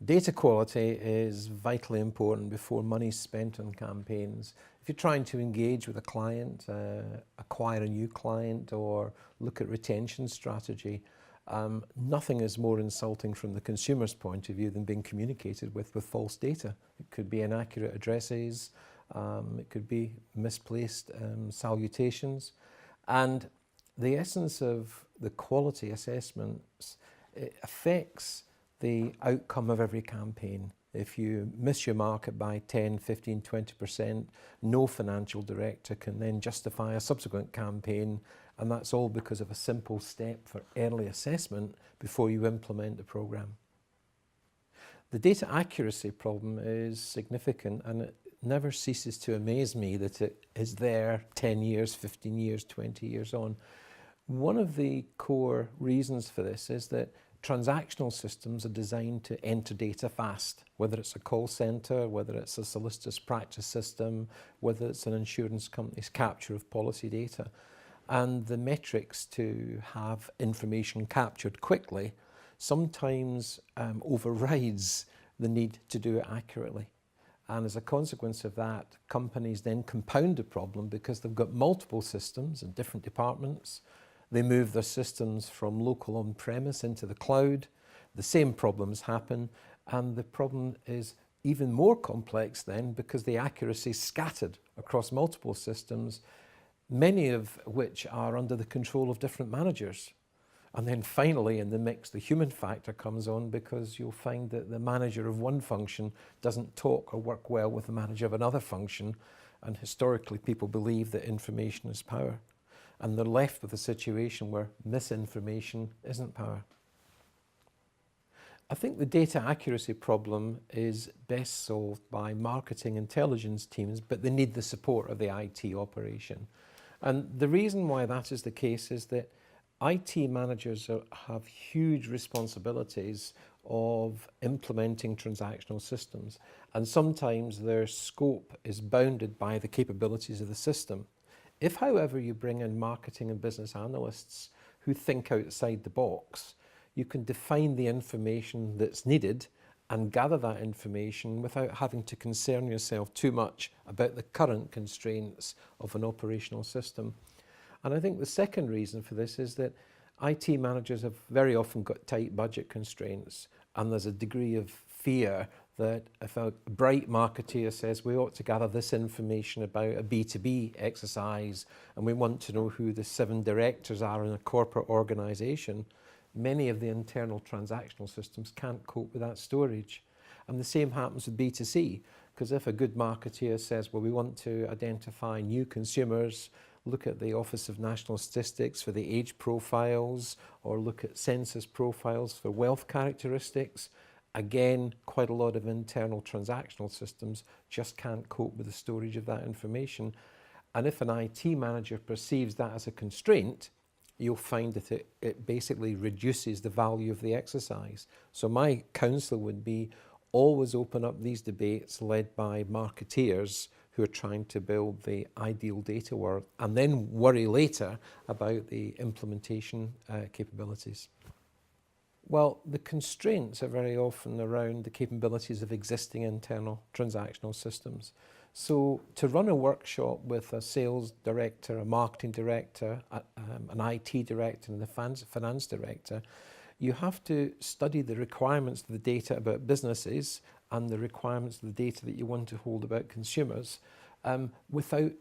Data quality is vitally important before money's spent on campaigns. If you're trying to engage with a client, acquire a new client, or look at retention strategy, nothing is more insulting from the consumer's point of view than being communicated with false data. It could be inaccurate addresses, it could be misplaced salutations. And the essence of the quality assessments, it affects the outcome of every campaign. If you miss your market by 10, 15, 20%, no financial director can then justify a subsequent campaign, and that's all because of a simple step for early assessment before you implement the program. The data accuracy problem is significant, and it never ceases to amaze me that it is there 10 years, 15 years, 20 years on. One of the core reasons for this is that transactional systems are designed to enter data fast, whether it's a call center, whether it's a solicitor's practice system, whether it's an insurance company's capture of policy data. And the metrics to have information captured quickly sometimes overrides the need to do it accurately. And as a consequence of that, companies then compound the problem because they've got multiple systems in different departments. They move their systems from local on-premise into the cloud. The same problems happen, and the problem is even more complex then because the accuracy is scattered across multiple systems, many of which are under the control of different managers. And then finally in the mix, the human factor comes on because you'll find that the manager of one function doesn't talk or work well with the manager of another function, and historically people believe that information is power. And they're left with a situation where misinformation isn't power. I think the data accuracy problem is best solved by marketing intelligence teams, but they need the support of the IT operation. And the reason why that is the case is that IT managers have huge responsibilities of implementing transactional systems, and sometimes their scope is bounded by the capabilities of the system. If, however, you bring in marketing and business analysts who think outside the box, you can define the information that's needed and gather that information without having to concern yourself too much about the current constraints of an operational system. And I think the second reason for this is that IT managers have very often got tight budget constraints, and there's a degree of fear that if a bright marketeer says we ought to gather this information about a B2B exercise and we want to know who the 7 directors are in a corporate organisation, many of the internal transactional systems can't cope with that storage. And the same happens with B2C, because if a good marketeer says, well, we want to identify new consumers, look at the Office of National Statistics for the age profiles, or look at census profiles for wealth characteristics, again, quite a lot of internal transactional systems just can't cope with the storage of that information. And if an IT manager perceives that as a constraint, you'll find that it basically reduces the value of the exercise. So my counsel would be always open up these debates led by marketeers who are trying to build the ideal data world, and then worry later about the implementation capabilities. Well, the constraints are very often around the capabilities of existing internal transactional systems. So to run a workshop with a sales director, a marketing director, an IT director and a finance director, you have to study the requirements of the data about businesses and the requirements of the data that you want to hold about consumers without